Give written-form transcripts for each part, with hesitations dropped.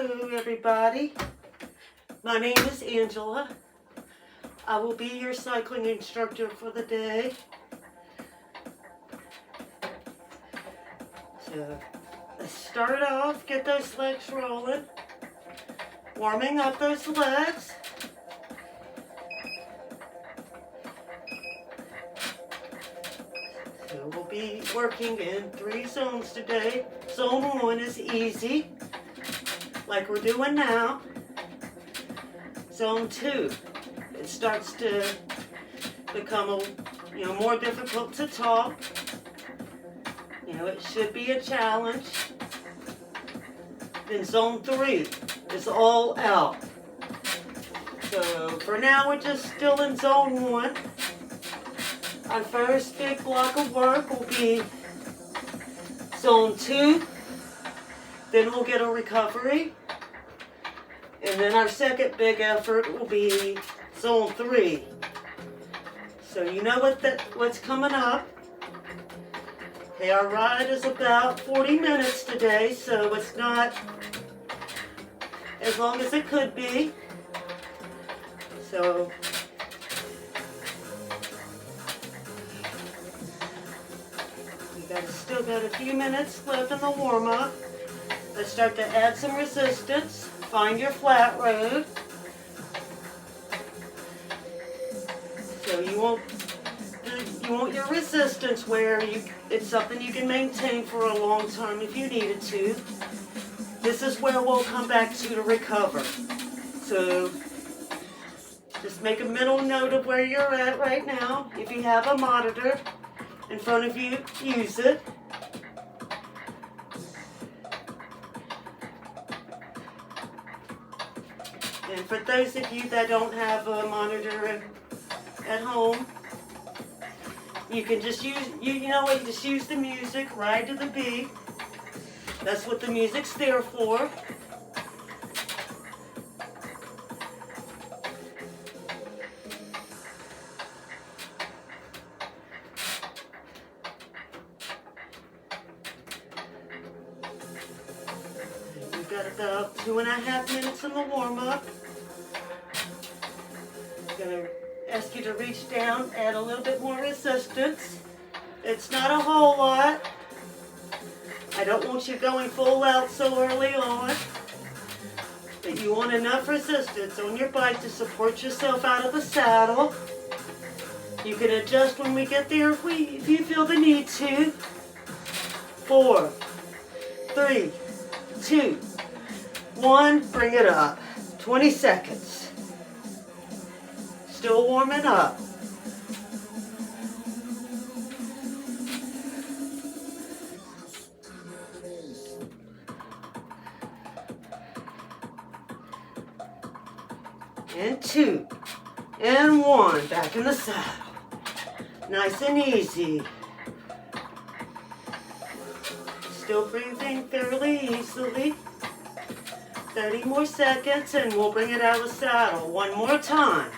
Hello everybody, my name is Angela. I will be your cycling instructor for the day. So let's start off, get those legs rolling, warming up those legs. So we'll be working in 3 zones today. Zone 1 is easy, like we're doing now. Zone 2, it starts to become more difficult to talk. It should be a challenge. Then zone 3 is all out. So for now we're just still in zone 1. Our first big block of work will be zone 2. Then we'll get a recovery. And then our second big effort will be zone 3. So you know what's coming up. Okay, our ride is about 40 minutes today, so it's not as long as it could be. So still got a few minutes left in the warm-up. Let's start to add some resistance. Find your flat road. So you want your resistance where it's something you can maintain for a long time if you needed to. This is where we'll come back to recover. So just make a mental note of where you're at right now. If you have a monitor in front of you, use it. And for those of you that don't have a monitor at home, you can just use, just use the music, ride to the beat. That's what the music's there for. We've got about 2.5 minutes in the warm-up. I'm going to ask you to reach down, add a little bit more resistance. It's not a whole lot. I don't want you going full out so early on. But you want enough resistance on your bike to support yourself out of the saddle. You can adjust when we get there if you feel the need to. 4, 3, 2, 1, bring it up. 20 seconds. Still warming up. And 2, and 1, back in the saddle. Nice and easy. Still breathing fairly easily. 30 more seconds and we'll bring it out of the saddle. One more time.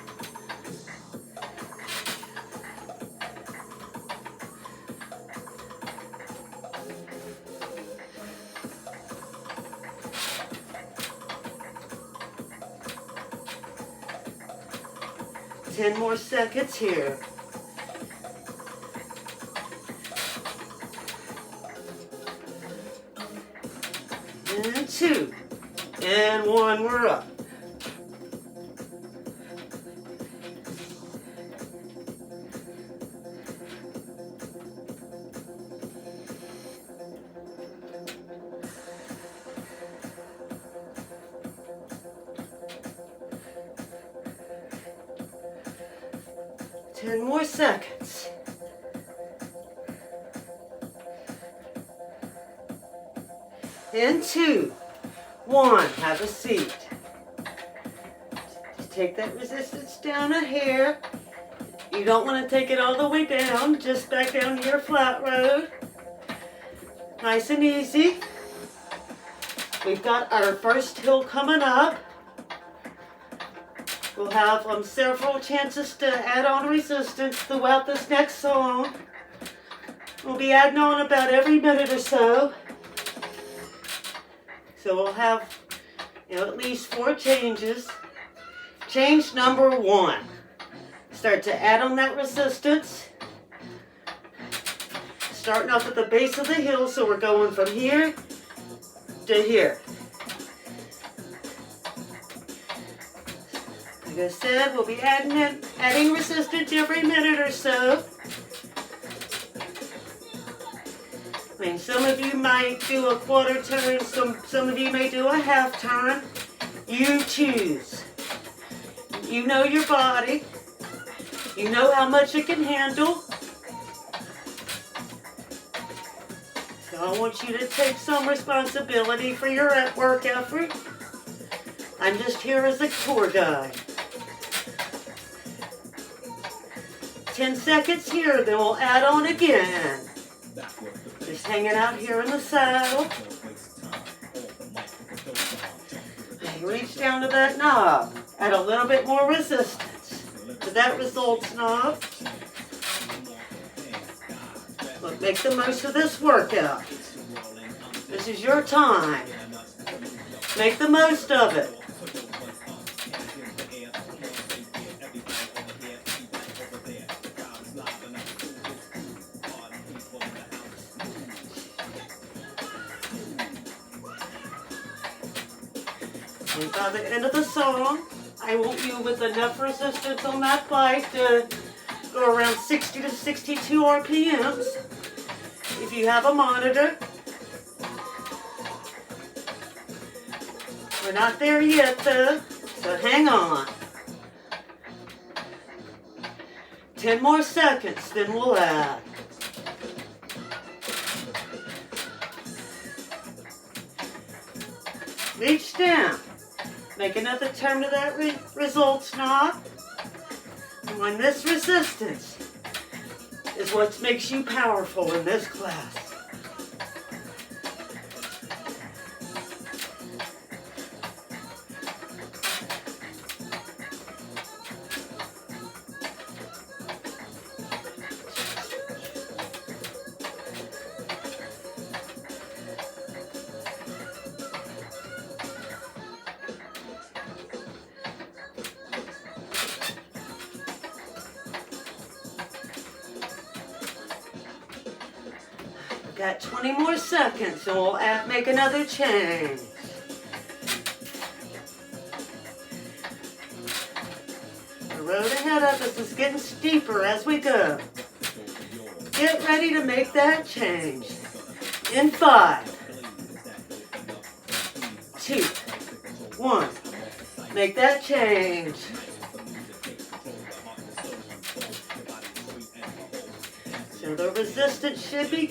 Ten more seconds here. And 2, and 1, we're up. Ten more seconds. And 2, 1, have a seat. Just take that resistance down a hair. You don't want to take it all the way down, just back down to your flat road. Nice and easy. We've got our first hill coming up. We'll have several chances to add on resistance throughout this next song. We'll be adding on about every minute or so. So we'll have Now at least 4 changes. Change number 1. Start to add on that resistance. Starting off at the base of the heel, so we're going from here to here. Like I said, we'll be adding resistance every minute or so. I mean, some of you might do a quarter turn, some of you may do a half turn. You choose. You know your body. You know how much it can handle. So I want you to take some responsibility for your work effort. I'm just here as a tour guide. 10 seconds here, then we'll add on again. Just hanging out here in the saddle. Reach down to that knob. Add a little bit more resistance to that results knob. Look, make the most of this workout. This is your time. Make the most of it. And by the end of the song, I want you with enough resistance on that bike to go around 60 to 62 RPMs. If you have a monitor. We're not there yet though, so hang on. 10 more seconds, then we'll add. Reach down. Make another turn to that results knob. And when this resistance is what makes you powerful in this class. Got 20 more seconds and we'll make another change. The road ahead of us is getting steeper as we go. Get ready to make that change. In 5, 2, 1. Make that change. So the resistance should be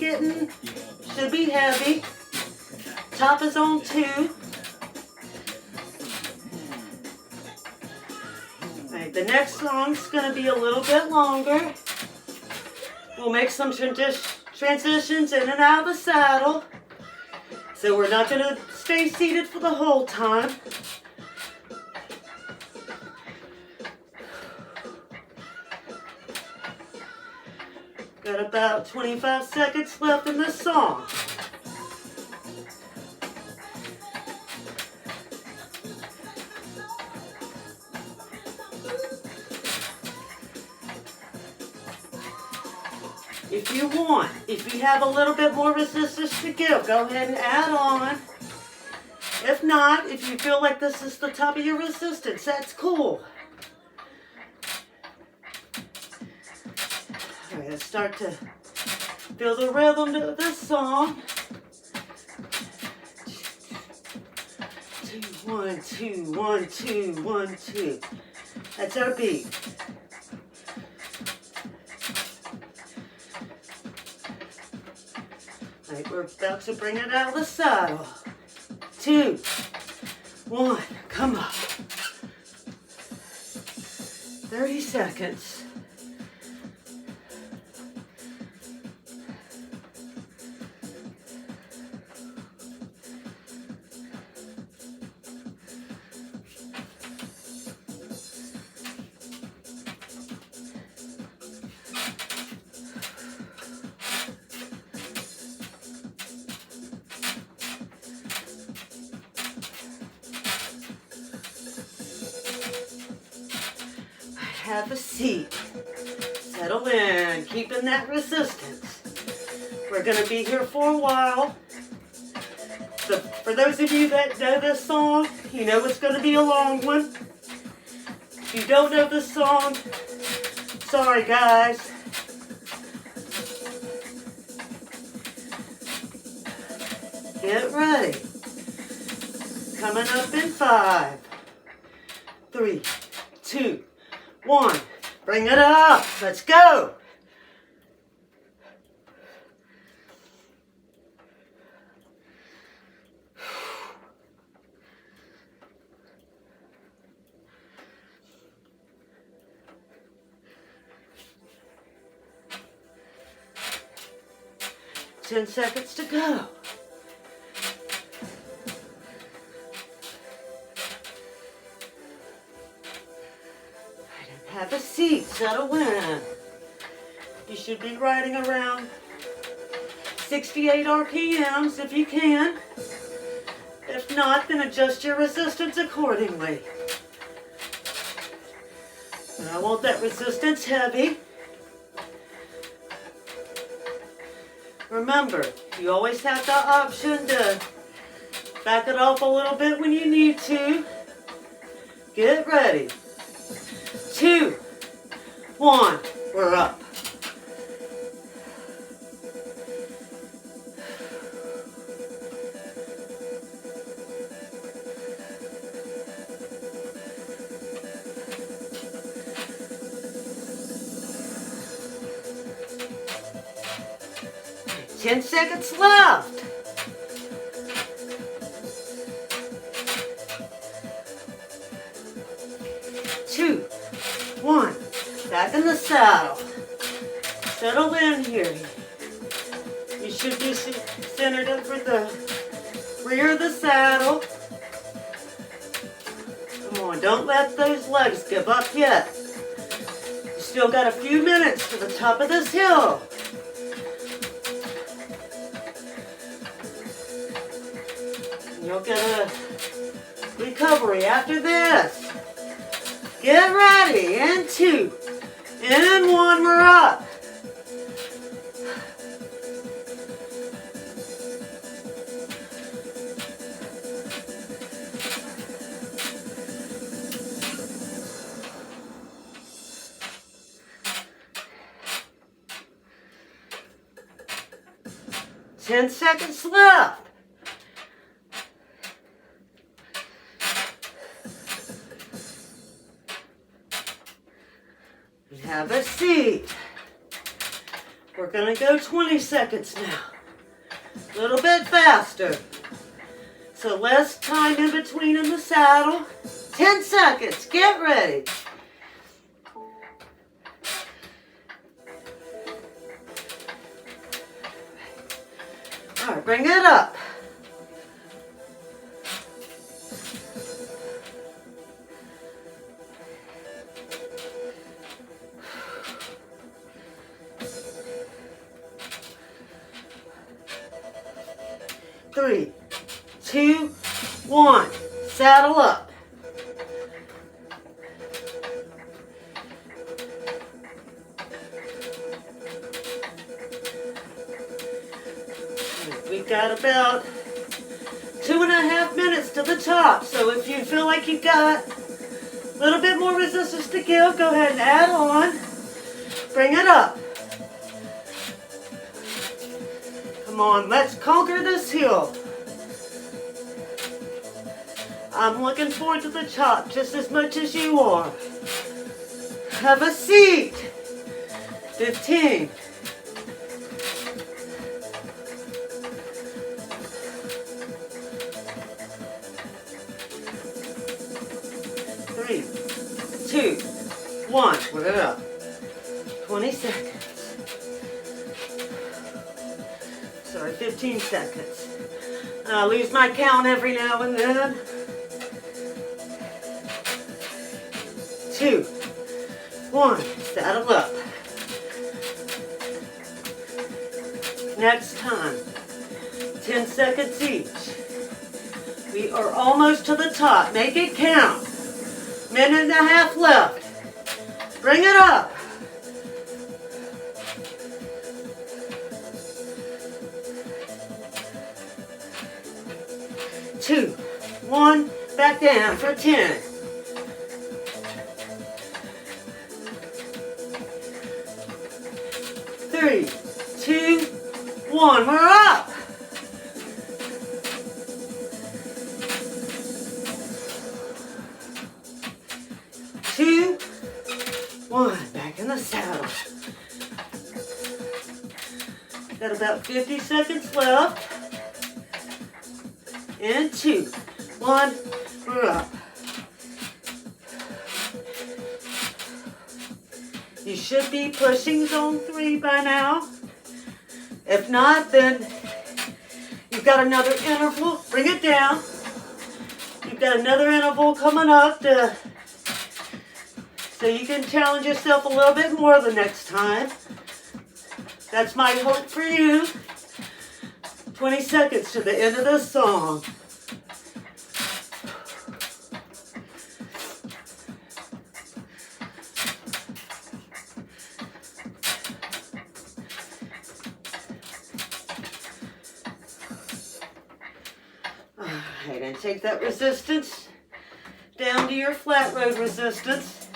heavy. Top is on 2. Right, the next song's gonna be a little bit longer. We'll make some transitions in and out of the saddle. So we're not gonna stay seated for the whole time. Got about 25 seconds left in this song. If you want, if you have a little bit more resistance to give, go ahead and add on. If not, if you feel like this is the top of your resistance, that's cool. All right, let's start to feel the rhythm of this song. 2, 1, 2, 1, 2, 1, 2. That's our beat. All right, we're about to bring it out of the saddle. 2, 1, come up. 30 seconds. have a seat. Settle in, keeping that resistance. We're going to be here for a while. So for those of you that know this song, you know it's going to be a long one. If you don't know this song, sorry guys. Get ready. Coming up in 5, 3, 2, 1. Bring it up. Let's go. Ten seconds to go. Have a seat, settle in. You should be riding around 68 RPMs if you can. If not, then adjust your resistance accordingly. And I want that resistance heavy. Remember, you always have the option to back it off a little bit when you need to. Get ready. 2, 1, we're up. Ten seconds left. 2, 1. Back in the saddle. Settle in here. You should be centered over the rear of the saddle. Come on, don't let those legs give up yet. You still got a few minutes to the top of this hill. You'll get a recovery after this. Get ready. In 2, in 1, we're up. Ten seconds left. Have a seat. We're going to go 20 seconds now. A little bit faster. So less time in between in the saddle. 10 seconds. Get ready. All right, bring it up. Three, 2, 1. Saddle up. We've got about 2.5 minutes to the top. So if you feel like you've got a little bit more resistance to give, go ahead and add on. Bring it up. Come on, let's conquer this hill. I'm looking forward to the top just as much as you are. Have a seat. 15. 3, 2, 1. We're up. 20 seconds. Sorry, 15 seconds. I lose my count every now and then. 2, 1. Saddle up. Next time. 10 seconds each. We are almost to the top. Make it count. Minute and a half left. Bring it up. 2, 1, back down for 10. 3, 2, 1, we're up. 2, 1, back in the saddle. Got about 50 seconds left. And 2, 1, we're up. You should be pushing zone 3 by now. If not, then you've got another interval. Bring it down. You've got another interval coming up so you can challenge yourself a little bit more the next time. That's my hope for you. 20 seconds to the end of this song. Alright, and take that resistance down to your flat road resistance.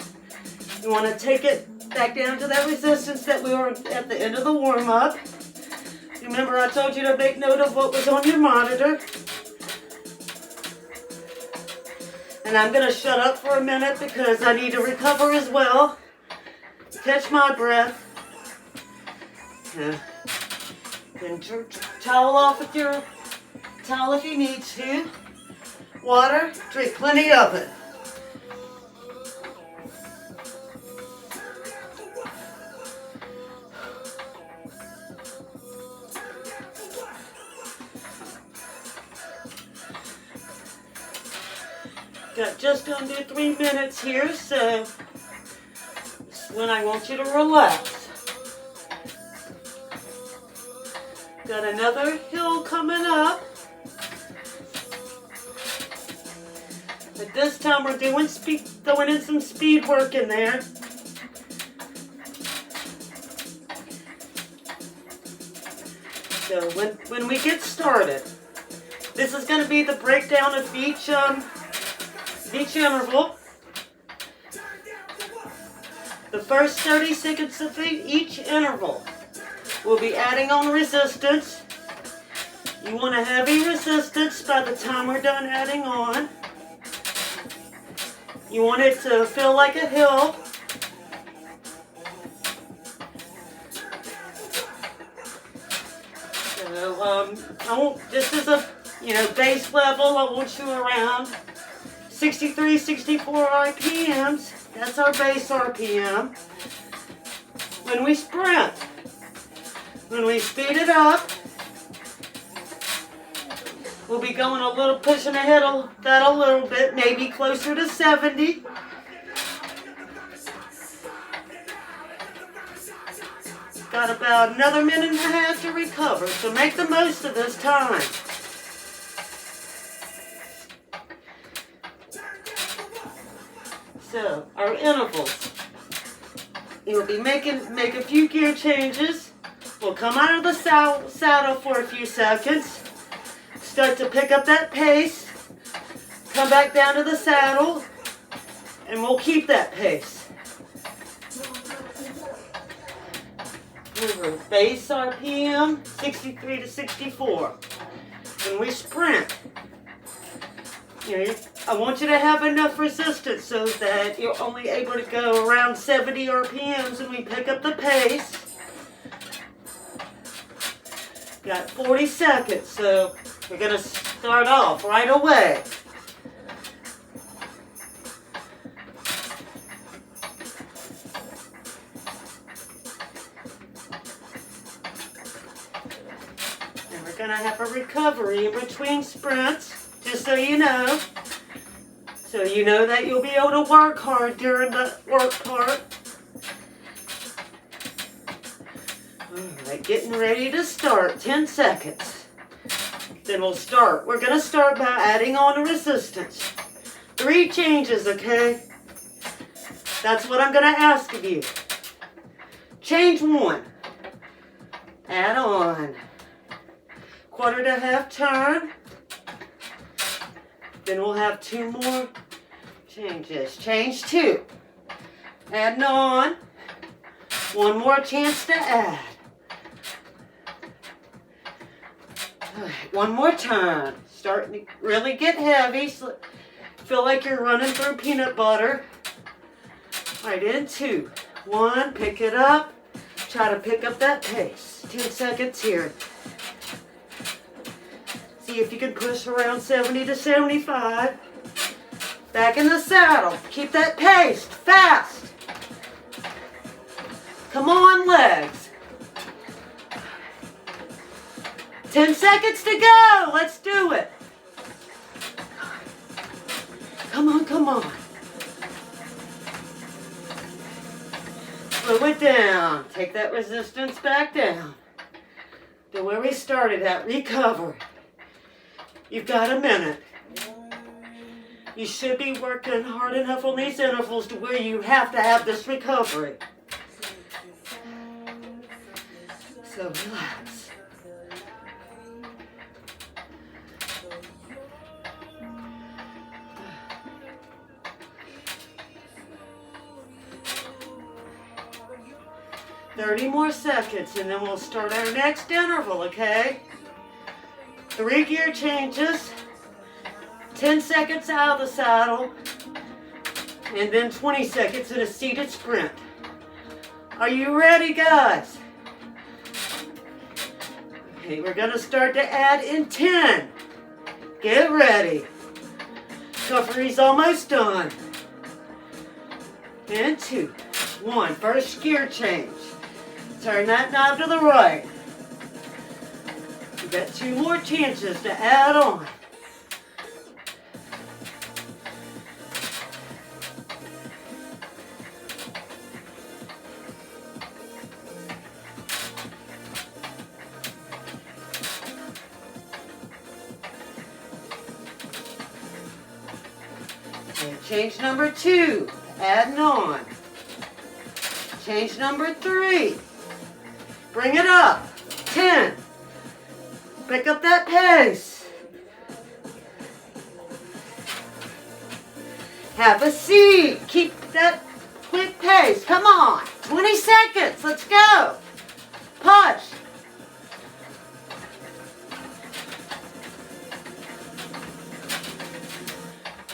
You want to take it back down to that resistance that we were at the end of the warm-up. Remember, I told you to make note of what was on your monitor. And I'm going to shut up for a minute because I need to recover as well. Catch my breath. Then towel off with your towel if you need to. Water, drink plenty of it. Got just under 3 minutes here, so this is when I want you to relax. Got another hill coming up. But this time we're doing throwing in some speed work in there. So when we get started, this is going to be the breakdown of each interval. The first 30 seconds of each interval, we'll be adding on resistance. You want a heavy resistance by the time we're done adding on. You want it to feel like a hill. So I want, just as a base level, I want you around 63, 64 RPMs. That's our base RPM. When we sprint, when we speed it up, we'll be going a little, pushing ahead of that a little bit, maybe closer to 70. Got about another minute and a half to recover, so make the most of this time. So, our intervals. You'll be make a few gear changes. We'll come out of the saddle for a few seconds. Start to pick up that pace. Come back down to the saddle. And we'll keep that pace. Remember, base RPM, 63 to 64. When we sprint, I want you to have enough resistance so that you're only able to go around 70 RPMs when we pick up the pace. Got 40 seconds, so we're going to start off right away. And we're going to have a recovery in between sprints, just so you know. So you know that you'll be able to work hard during the work part. Alright, getting ready to start. 10 seconds. Then we'll start. We're going to start by adding on a resistance. 3 changes, okay? That's what I'm going to ask of you. Change one. Add on. Quarter to half turn. Then we'll have 2 more changes. Change 2. Adding on. 1 more chance to add. Alright, 1 more turn. Starting to really get heavy. So feel like you're running through peanut butter. Alright, in 2. 1, pick it up. Try to pick up that pace. 10 seconds here. See if you can push around 70 to 75. Back in the saddle. Keep that pace. Fast. Come on, legs. 10 seconds to go. Let's do it. Come on, come on. Slow it down. Take that resistance back down to where we started at. Recover. You've got a minute. You should be working hard enough on these intervals to where you have to have this recovery. So relax. "30 more seconds and then we'll start our next interval, okay? 3 gear changes, 10 seconds out of the saddle, and then 20 seconds in a seated sprint. Are you ready, guys? Okay, we're gonna start to add in 10. Get ready. Recovery's almost done. And 2, 1, first gear change. Turn that knob to the right. You got 2 more chances to add on. Okay, change number 2, adding on. Change number 3. Bring it up. 10. Pick up that pace. Have a seat. Keep that quick pace. Come on. 20 seconds. Let's go. Push.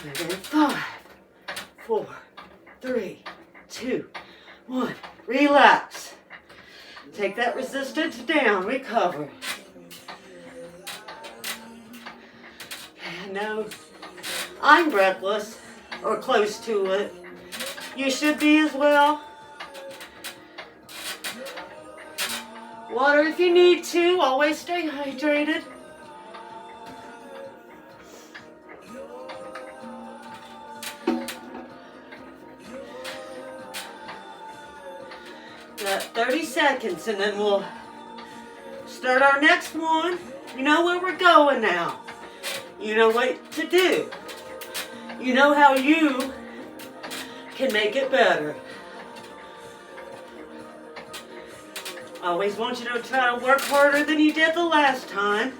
And 5, 4, 3, 2, 1. Relax. Take that resistance down. Recover. No, I'm breathless, or close to it. You should be as well. Water if you need to. Always stay hydrated. Got 30 seconds and then we'll start our next one. You know where we're going now. You know what to do. You know how you can make it better. I always want you to try to work harder than you did the last time.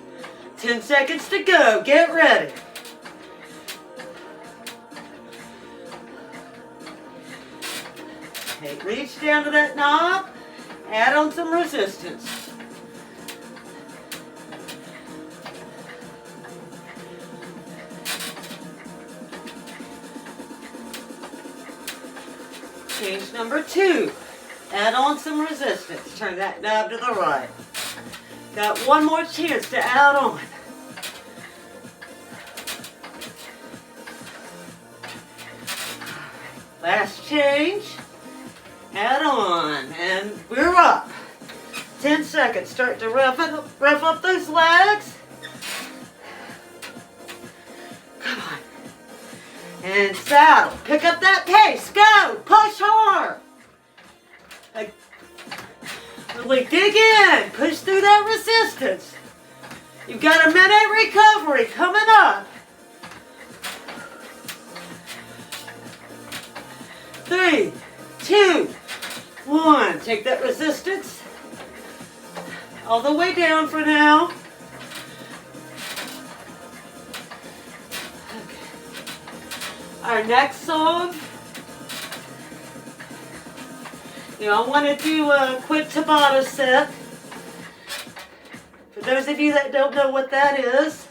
10 seconds to go. Get ready. Okay, reach down to that knob. Add on some resistance. Change number 2. Add on some resistance. Turn that knob to the right. Got 1 more chance to add on. Last change. Add on. And we're up. 10 seconds. Start to rev up those legs. Come on. And saddle. Pick up that pace. Go. Push hard. Really dig in. Push through that resistance. You've got a minute recovery coming up. 3, 2, 1. Take that resistance all the way down for now. Okay. Our next song, I want to do a quick Tabata set. For those of you that don't know what that is,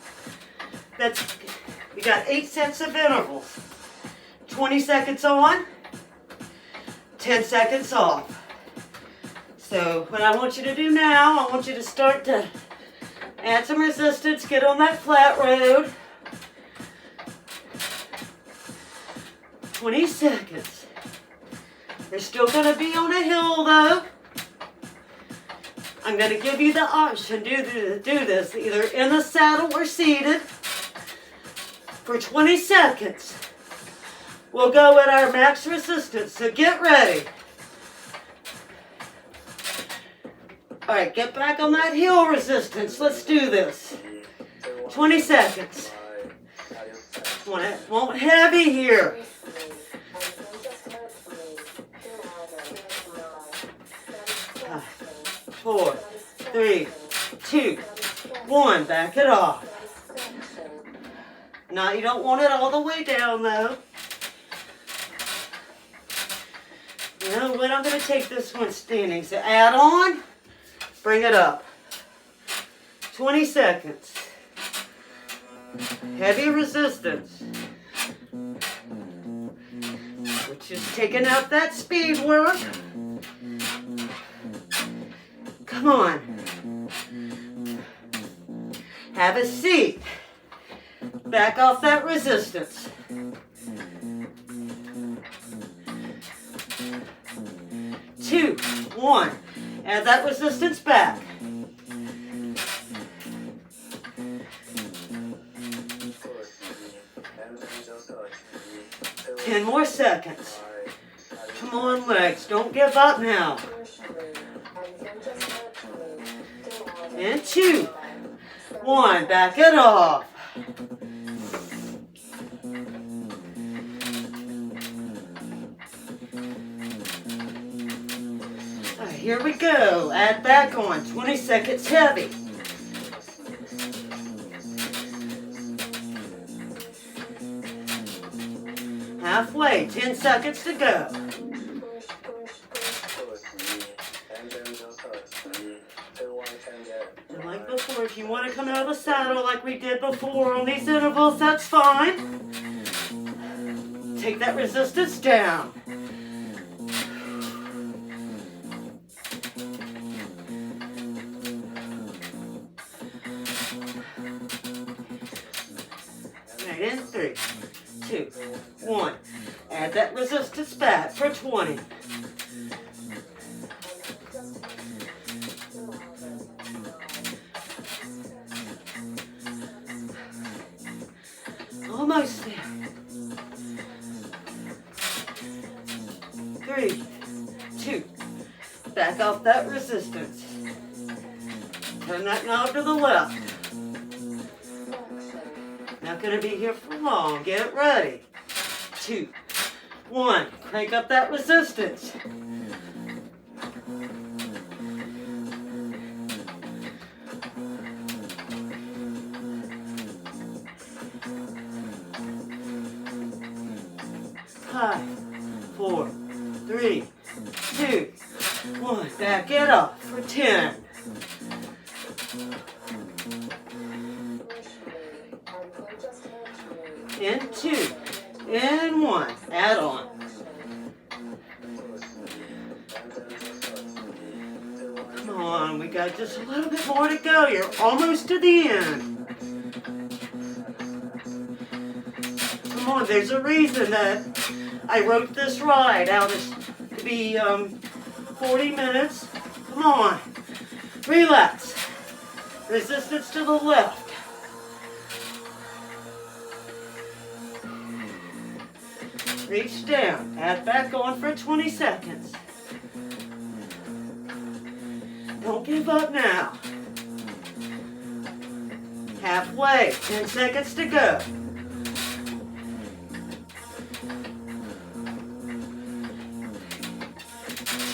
we got 8 sets of intervals. 20 seconds on, 10 seconds off. So what I want you to do now, I want you to start to add some resistance, get on that flat road. 20 seconds. You're still going to be on a hill though. I'm going to give you the option to do this either in the saddle or seated for 20 seconds. We'll go at our max resistance, so get ready. All right, get back on that heel resistance. Let's do this. 20 seconds. Want heavy here. 4, 3, 2, 1. Back it off. Now you don't want it all the way down though. You know what? I'm going to take this one standing. So add on, bring it up. 20 seconds. Heavy resistance. Which is taking out that speed work. Come on. Have a seat. Back off that resistance. 2, 1. Add that resistance back. 10 more seconds. Come on, legs. Don't give up now. And 2, 1. Back it off. Here we go. Add back on. 20 seconds heavy. Halfway. 10 seconds to go. And like before, if you want to come out of the saddle like we did before on these intervals, that's fine. Take that resistance down. In 3, 2, 1. Add that resistance back for 20. Almost there. 3, 2. Back off that resistance. Turn that knob to the left. Not going to be here for long. Get ready. 2, 1. Crank up that resistance. Five, 4, 3, 2, 1. Back it up for 10. And 2, and 1. Add on. Come on, we got just a little bit more to go. You're almost to the end. Come on, there's a reason that I wrote this ride out to be 40 minutes. Come on. Relax. Resistance to the left. Reach down. Add back on for 20 seconds. Don't give up now. Halfway. 10 seconds to go.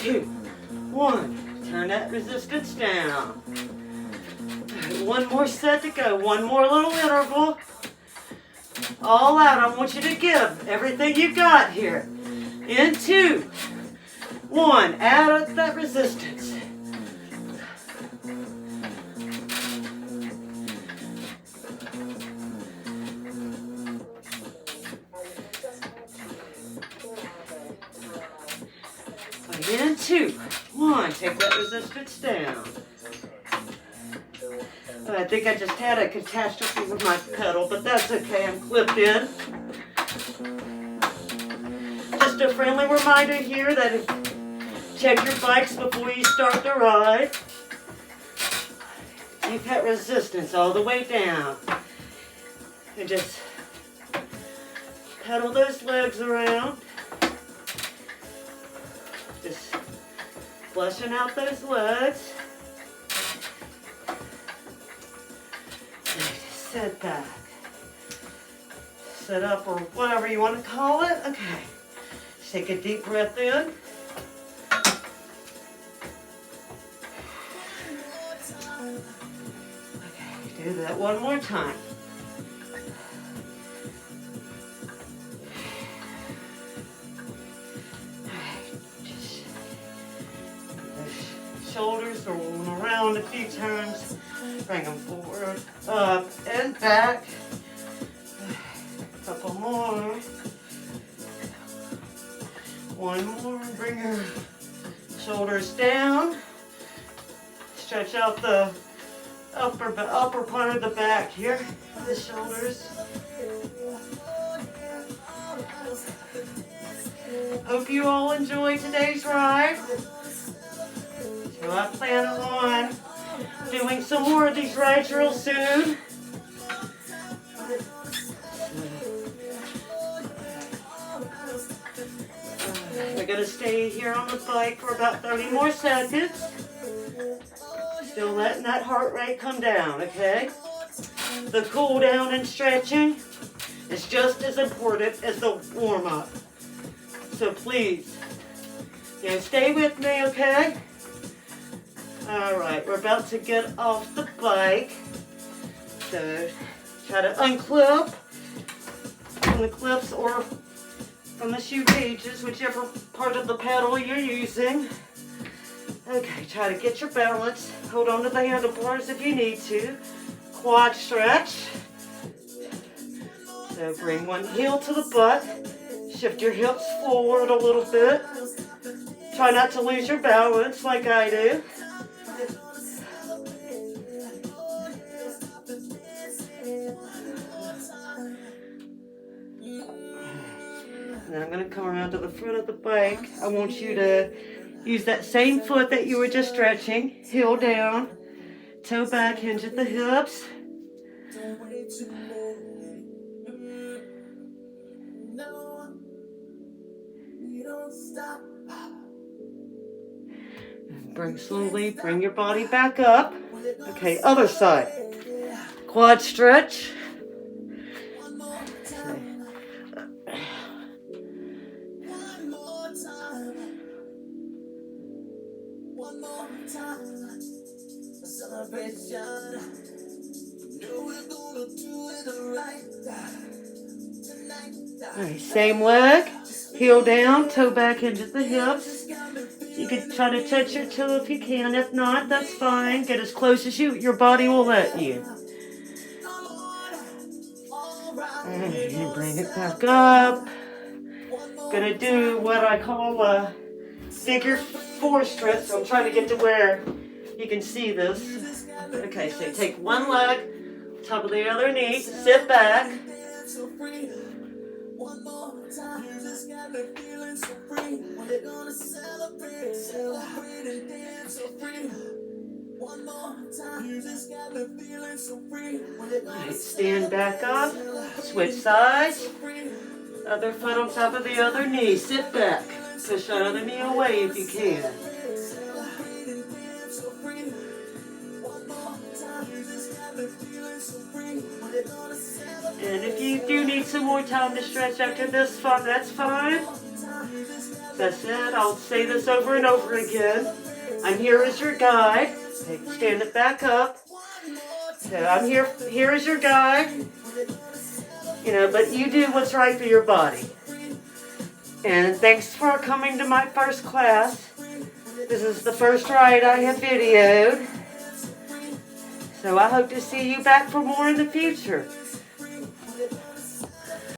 2, 1. Turn that resistance down. One more set to go. One more little interval. All out. I want you to give everything you got here. In 2, 1. Add up that resistance. In 2, 1. Take that resistance down. I think I just had a catastrophe with my pedal, but that's okay. I'm clipped in. Just a friendly reminder here that check your bikes before you start the ride. Take that resistance all the way down. And just pedal those legs around. Just flushing out those legs. Sit back. Sit up, or whatever you want to call it. Okay. Take a deep breath in. Okay, do that one more time. Shoulders going around a few times. Bring them forward, up, and back. A couple more. One more. Bring your shoulders down. Stretch out the upper part of the back here. The shoulders. Hope you all enjoyed today's ride. So I plan on doing some more of these rides real soon. We're going to stay here on the bike for about 30 more seconds. Still letting that heart rate come down, okay? The cool down and stretching is just as important as the warm up. So please, stay with me, okay? Alright, we're about to get off the bike. So try to unclip from the clips or from the shoe gauges, whichever part of the pedal you're using. Okay, try to get your balance. Hold on to the handlebars if you need to. Quad stretch. So bring one heel to the butt. Shift your hips forward a little bit. Try not to lose your balance like I do. And then I'm going to come around to the front of the bike. I want you to use that same foot that you were just stretching. Heel down, toe back, hinge at the hips. Bring your body back up. Okay, other side. Quad stretch. Alright, same leg, heel down, toe back, hinge at the hips. You can try to touch your toe if you can. If not, that's fine. Get as close as your body will let you. And bring it back up. Gonna do what I call a figure 4 stretch. So I'm trying to get to where you can see this. Okay, so take one leg, top of the other knee, sit back. One more time, you just got me feeling so free. We're gonna celebrate and dance so free. One more time, you just got me feeling so free. Stand back up, switch sides. Other foot on top of the other knee, sit back. Push that other knee away if you can. And if you do need some more time to stretch after this, that's fine. That's it. I'll say this over and over again. I'm here as your guide. Stand it back up. So I'm here as your guide. But you do what's right for your body. And thanks for coming to my first class. This is the first ride I have videoed. So I hope to see you back for more in the future.